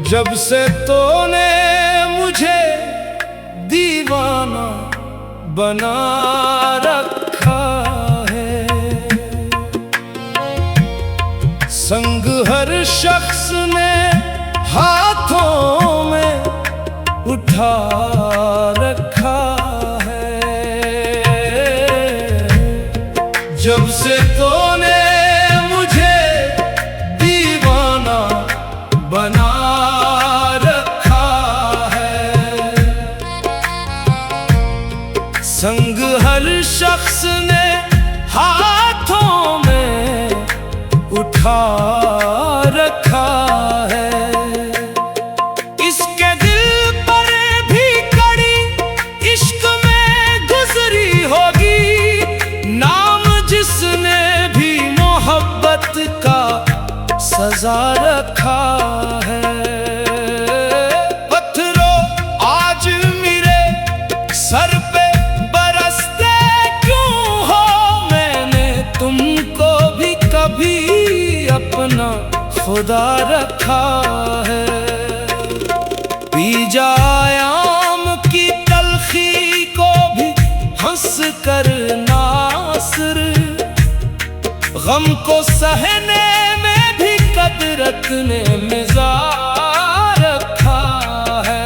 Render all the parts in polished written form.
जब से तूने मुझे दीवाना बना रखा है, संग हर शख्स ने हाथों में उठा रखा है। जब से तूने मुझे दीवाना बना संग हर शख्स ने हाथों में उठा रखा है। इसके दिल पर भी कड़ी इश्क में गुजरी होगी, नाम जिसने भी मोहब्बत का सजा रखा है। पत्थरों आज मेरे सर पे भी अपना खुदा रखा है। पी जाए आम की तलखी को भी हंस कर नासिर, गम को सहने में भी कदरत ने मिज़ाज रखा है।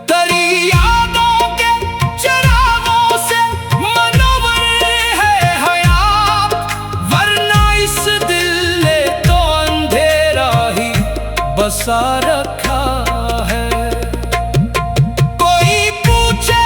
तेरी यादों के चिरागों से मनवर है हयात, वरना इस दिल ने तो अंधेरा ही बसा रखा है। कोई पूछे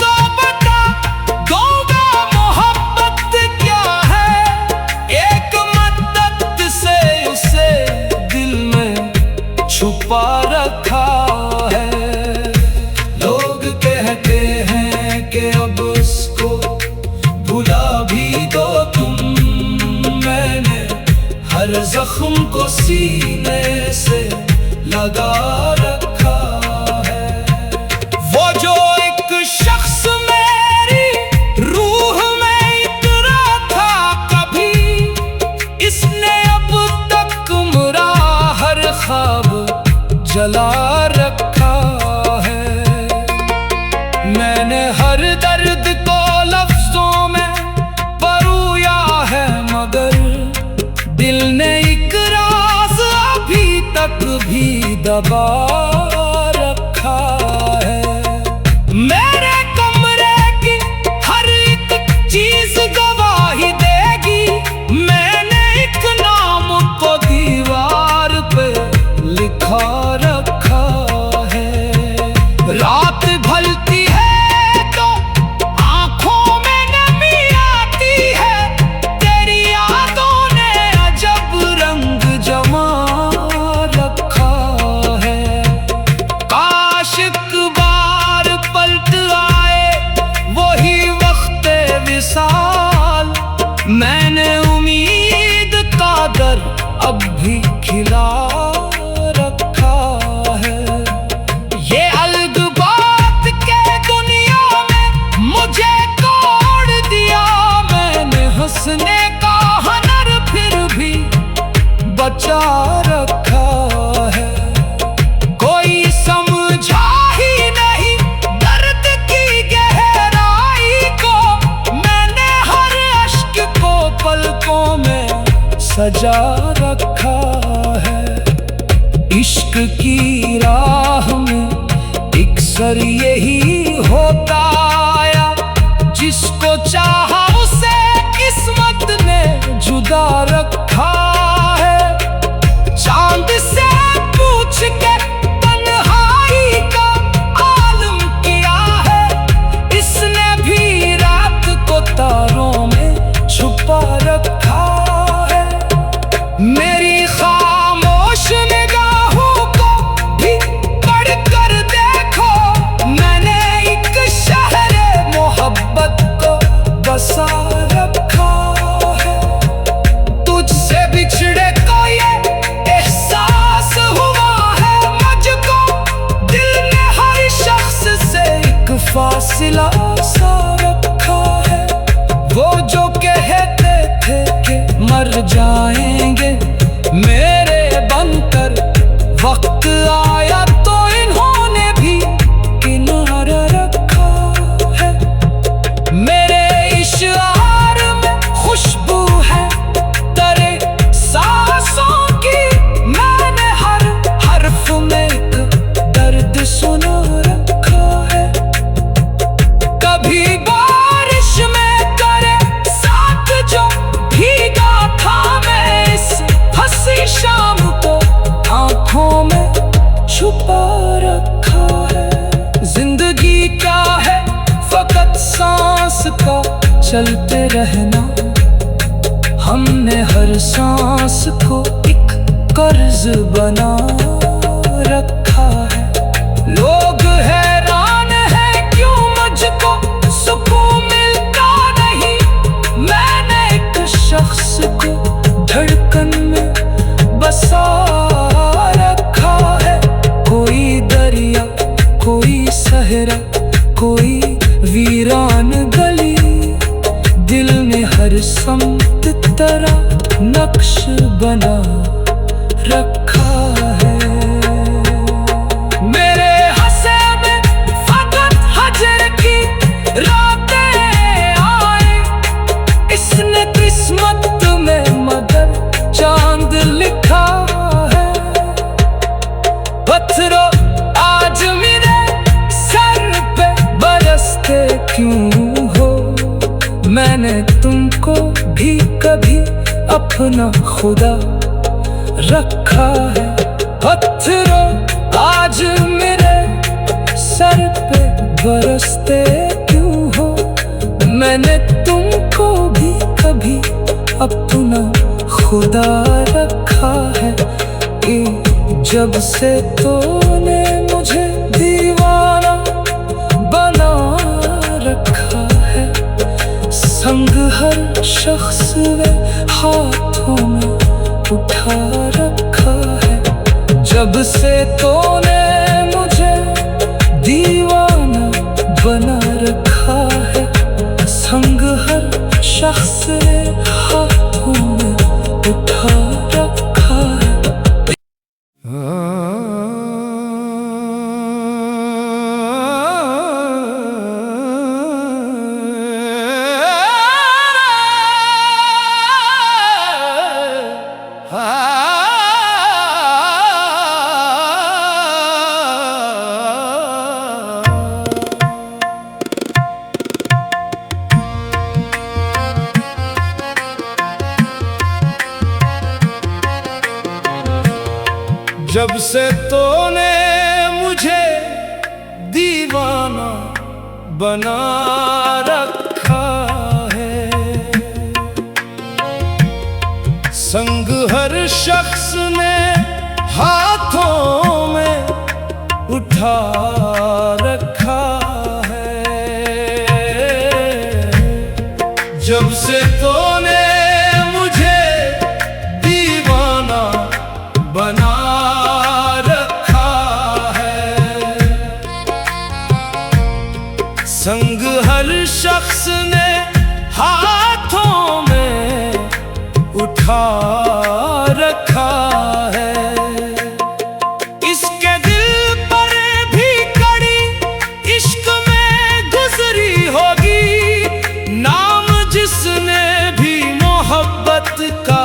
तो बता दूंगा मोहब्बत क्या है, एक मद्दत से उसे दिल में छुपा रखा है। लोग कहते हैं कि अब उसको भुला भी दो तुम, मैंने हर जख्म को सीने से लगा रखा है। वो जो एक शख्स मेरी रूह में इतरा था कभी, इसने अब तक मेरा हर ख्वाब जला रखा है। मैंने हर दर्द को लफ्जों में परोया है, मगर दिल ने एक राज अभी तक भी दबा रखा है। मेरे कमरे की हर एक चीज गवाही देगी, मैंने एक नाम को दीवार पे लिखा रखा है। रात ढलती है तो आंखों में नमी आती है, तेरी यादों ने अजब रंग जमा रखा है। काश एक बार पलट आए वही वक्त विसाल, मैंने उम्मीद का दर अब भी खिला रखा है। ये अलग बात के दुनिया में मुझे तोड़ दिया, मैंने हंसने का हुनर फिर भी बचा रखा है। कोई समझा ही नहीं दर्द की गहराई को, मैंने हर अश्क को पलकों में सजा रखा है। इश्क की राह में इक्सर यही होता आया, जिसको चाहा उसे किस्मत ने जुदा रखा है। चांद से पूछ के तन्हाई का आलम किया है, इसने भी रात को तारों में छुपा रखा है। मेरी खामोश निगाहों चलते रहना। हमने हर सांस को एक कर्ज बना रखा है। लोग हैरान है क्यों मुझको सुकून मिलता नहीं। मैंने एक शख्स को धड़कन में बसा रखा है। कोई दरिया, कोई सहरा, कोई वीरान गली, दिल में हर समत तरह नक्श बना रखा है। मेरे हंसे में फकत हजर की रातें आए। इसने किस्मत में मगर चांद लिखा है। पत्थरों आज मेरे सर पे बरसते क्यों हो। मैंने तुमको भी कभी अपना खुदा रखा है। पत्थरों आज मेरे सर पे बरसते क्यों हो। मैंने तुमको भी कभी अपना खुदा रखा है। कि जब से तूने मुझे दीवाना बना रखा है। संग हर शख्स वे हाथों में उठा रखा है। जब से तूने मुझे दीवाना बना रखा है। संग हर शख्स वे हाथों में उठा रखा है। जब से तूने मुझे दीवाना बना रखा है। संग हर शख्स ने हाथों में उठा रखा है। जब से तूने मुझे दीवाना बना संग हर शख्स ने हाथों में उठा रखा है। इसके दिल पर भी कड़ी इश्क में गुजरी होगी। नाम जिसने भी मोहब्बत का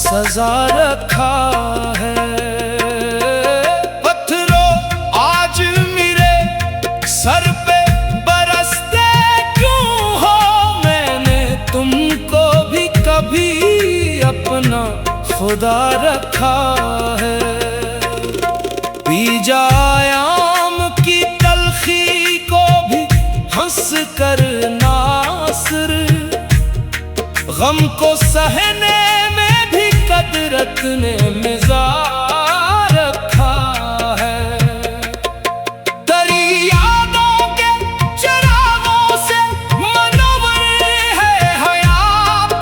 सजा रखा है। पत्थरों आज मेरे सर पे भी अपना खुदा रखा है। पी जाए आम की तलखी को भी हंस कर नासिर। गम को सहने में भी कदरत ने मिज़ाज रखा है। तेरी यादों के चिरागों से मनवर है हयात।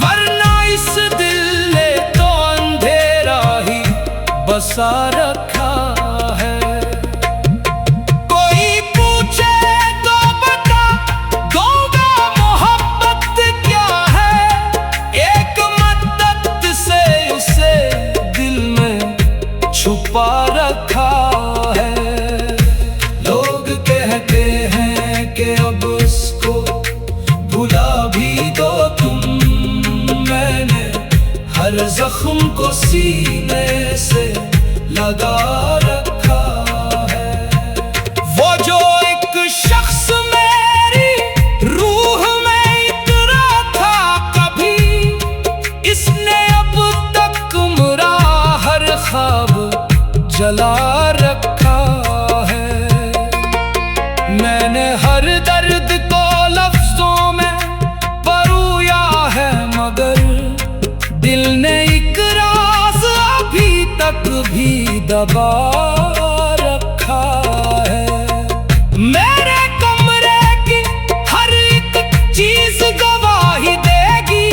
वरना इस दिल ने तो अंधेरा ही बसा रखा है। कोई पूछे तो बता दूंगा मोहब्बत क्या है। एक मद्दत से उसे दिल में छुपा रखा है। लोग कहते हैं कि अब उसको भुला भी दो तुम। मैंने हर जख्म को सीने से लगा रखा है। वो जो एक शख्स मेरी रूह में इतरा था कभी। इसने अब तक मेरा हर ख्वाब जला रखा है। मैंने हर दर्द को लफ्जों में तक भी दबा रखा है। मेरे कमरे की हर एक चीज गवाही देगी,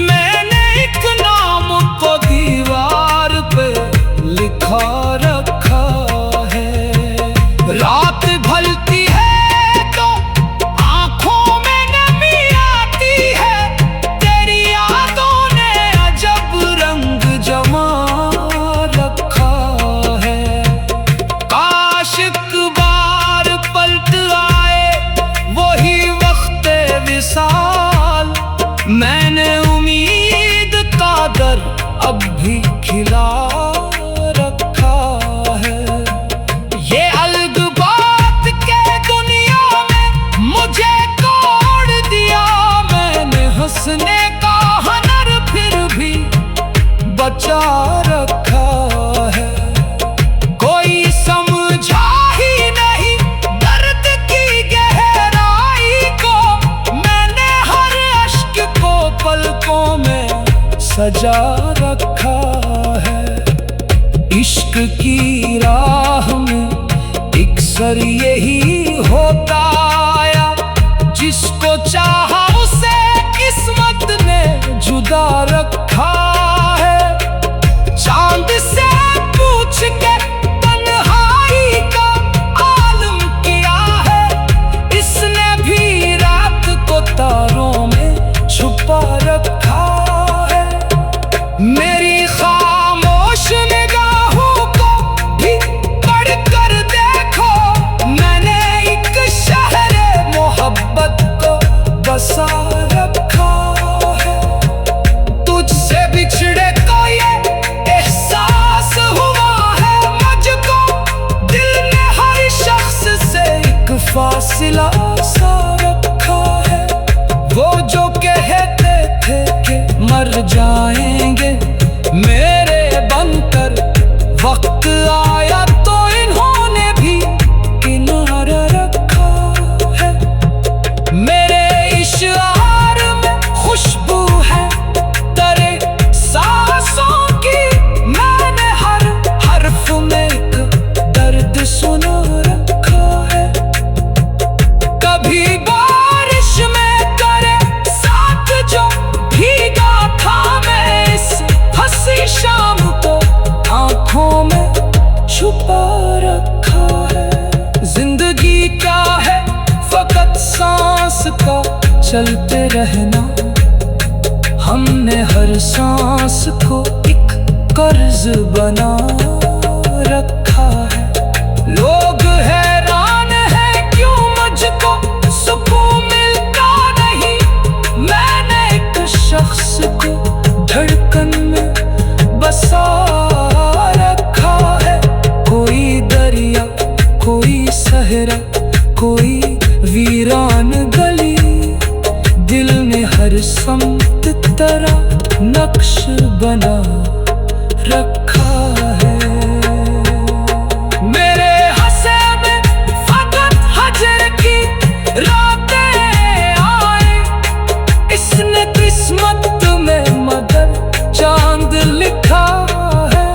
मैंने एक नाम को दीवार पे लिखा रखा है। रात ढलती है तो आंखों में नमी आती है, तेरी यादों ने अजब रंग जमा रखा है। काश एक बार पलट आए वही वक्त विसाल, मैंने उम्मीद का दर अब भी खिला रखा है। ये अलग बात के दुनिया में मुझे तोड़ दिया, मैंने हंसने का हुनर फिर भी बचा रखा है। कोई समझा ही नहीं दर्द की गहराई को, मैंने हर अश्क को पलकों में सजा रखा है। इश्क की राह में अक्सर यही होता आया, जिसको चाहा उसे किस्मत ने जुदा रखा है। चांद से पूछ के तन्हाई का आलम किया है, इसने भी रात को तारों में छुपा रखा है। मेरी खामोश निगाहों को भी पढ़ कर देखो, मैंने एक शहर मोहब्बत को बसा रखा है। तुझसे बिछड़े को ये एहसास हुआ है मुझको, दिल ने हर शख्स से एक फासिला सा रखा है। वो जो कहते थे कि मर जाएंगे मेरे बनकर, वक्त आया तो इन्होंने भी किनारा रखा है। मेरे इशार में खुशबू है तेरे सांसों की, मैंने हर हर्फ में एक दर्द सुना रखा है। कभी बारिश में करे साथ जो भीगा था, मैं इस हंसी शाम को आंखों में छुपा रखा है। जिंदगी क्या है फकत सांस का चलते रहना, हमने हर सांस को एक कर्ज बना रखा है। लोग हैरान हैं क्यों मुझको सुकून मिलता नहीं, मैंने एक शख्स को धड़कन में बसा रखा है। कोई दरिया, कोई सहरा, कोई वीरान गली, दिल ने हर समत तरह नक्श बना रखा है। मेरे हंसे में फकत हजर की रातें आए, इसने किस्मत में मगर चांद लिखा है।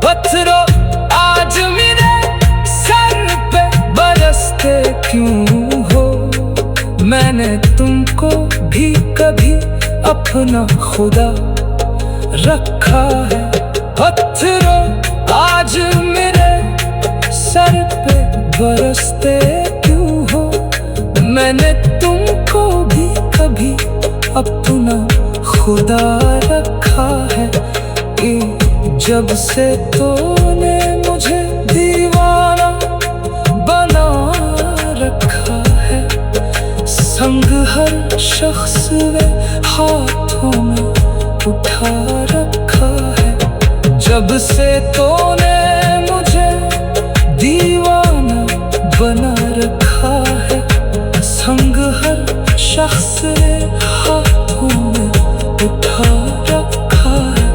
पत्थरों आज मेरे सर पे बरसते क्यों हो, मैंने तुमको भी कभी अपना खुदा रखा है। पत्थरों आज मेरे सर पे बरसते क्यों हो, मैंने तुमको भी कभी अपना खुदा रखा है। कि जब से तूने मुझे दीवाना बना रखा है, संग हर शख्स वे हाथों में उठा रखा है। जब से तूने मुझे दीवाना बना रखा है, संग हर शख्स वे हाथों में उठा रखा है।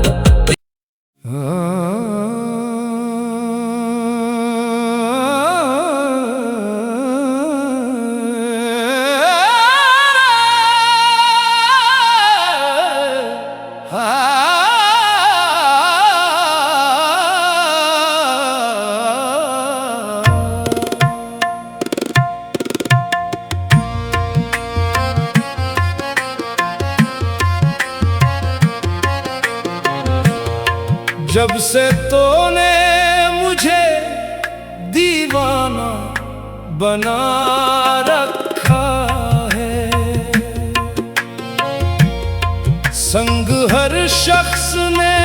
जब से तूने मुझे दीवाना बना रखा है, संग हर शख्स ने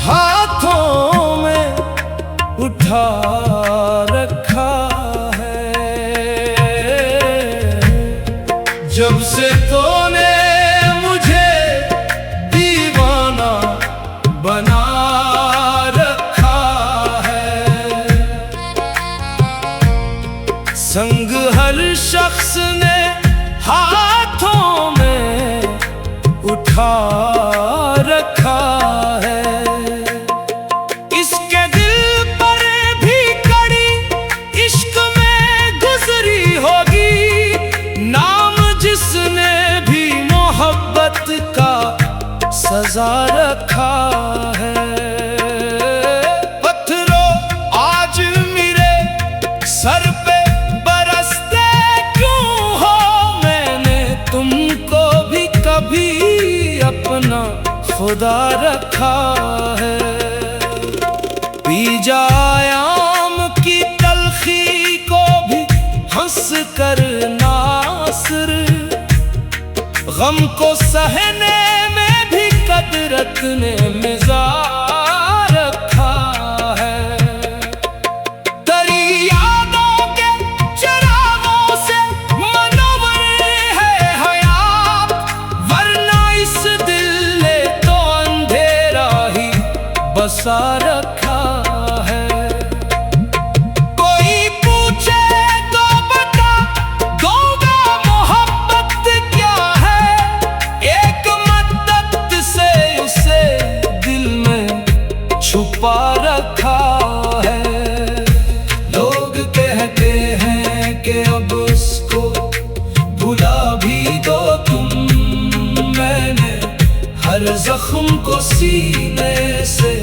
हाथों में उठा रखा है। जब से तूने मुझे दीवाना बना रखा है, संग हर शख्स ने हाथों में उठा रखा है। इसके दिल पर भी कड़ी इश्क में गुजरी होगी, नाम जिसने भी मोहब्बत का सजा रखा है। पत्थरों आज मेरे सर पे बरसते क्यों हो, मैंने तुमको भी कभी अपना खुदा रखा है। पी जाए आम की तलखी को भी हंस कर नासिर, गम को सहने में भी कदरत ने मिज़ाज रखा है। तेरी यादों के चिरागों से मनवर है हयात, वरना इस दिल ने तो अंधेरा ही बसा रखा है। कोई पूछे तो बता दूंगा मोहब्बत क्या है, एक मद्दत से उसे दिल में छुपा रखा है। लोग कहते हैं कि अब उसको भुला भी दो तुम, मैंने हर जख्म को सीने से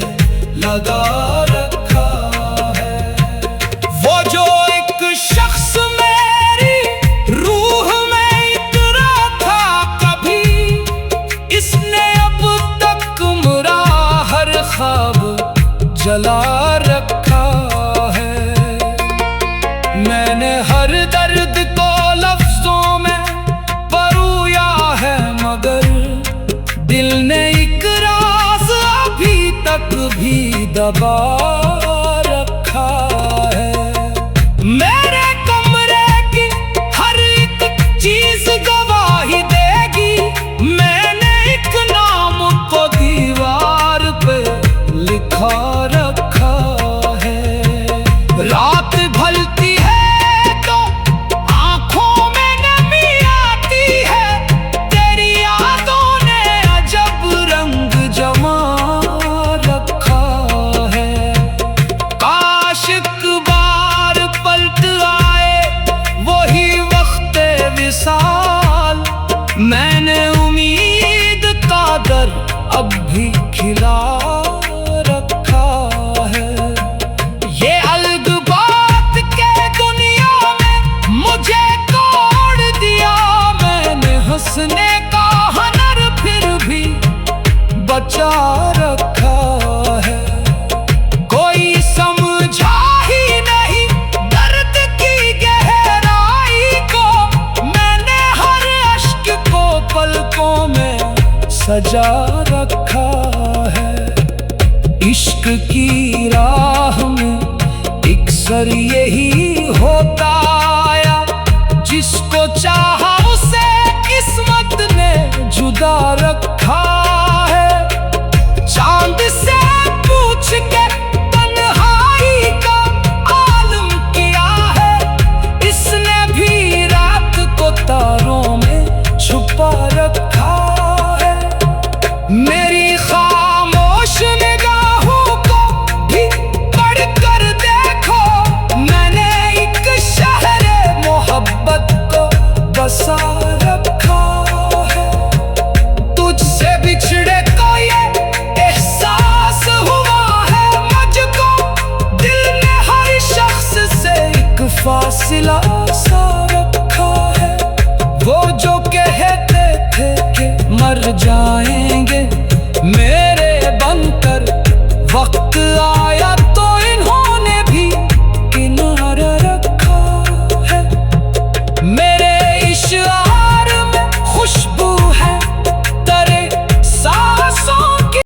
लगा रखा है। वो जो एक शख्स मेरी रूह में इतरा था कभी, इसने अब तक मेरा हर ख्वाब जला रखा है। मैंने हर दर्द को लफ्जों में परोया है, मगर दिल ने एक राज अभी तक भी दबा रखा है। मेरे कमरे की हर एक चीज गवाही देगी, मैंने एक नाम को दीवार पे लिखा रखा है। रात ढलती है तो आंखों में नमी आती है, तेरी यादों ने अजब रंग जमा रखा है। काश एक बार पलट आए वही वक्त विसाल, मैंने उम्मीद का दर अब भी खिला रखा है। ये अलग बात के दुनिया में मुझे तोड़ दिया, मैंने हंसने का हुनर फिर भी बचा रखा है। कोई समझा ही नहीं दर्द की गहराई को, मैंने हर अश्क को पलकों में सजा रखा है। इश्क की राह में इक्सर यही होता आया, जिसको चाहा उसे किस्मत ने जुदा रखा है। चांद से पूछ के तन्हाई का आलम किया है, इसने भी रात को तारों में छुपा रखा है। मेरी खामोश निगाहों को भी पढ़ कर देखो, मैंने एक शहर मोहब्बत को बसा रखा है। तुझसे बिछड़े को ये एहसास हुआ है मुझको, दिल ने हर शख्स से एक फासिला सा रखा है। वो जो कहते थे कि मर जा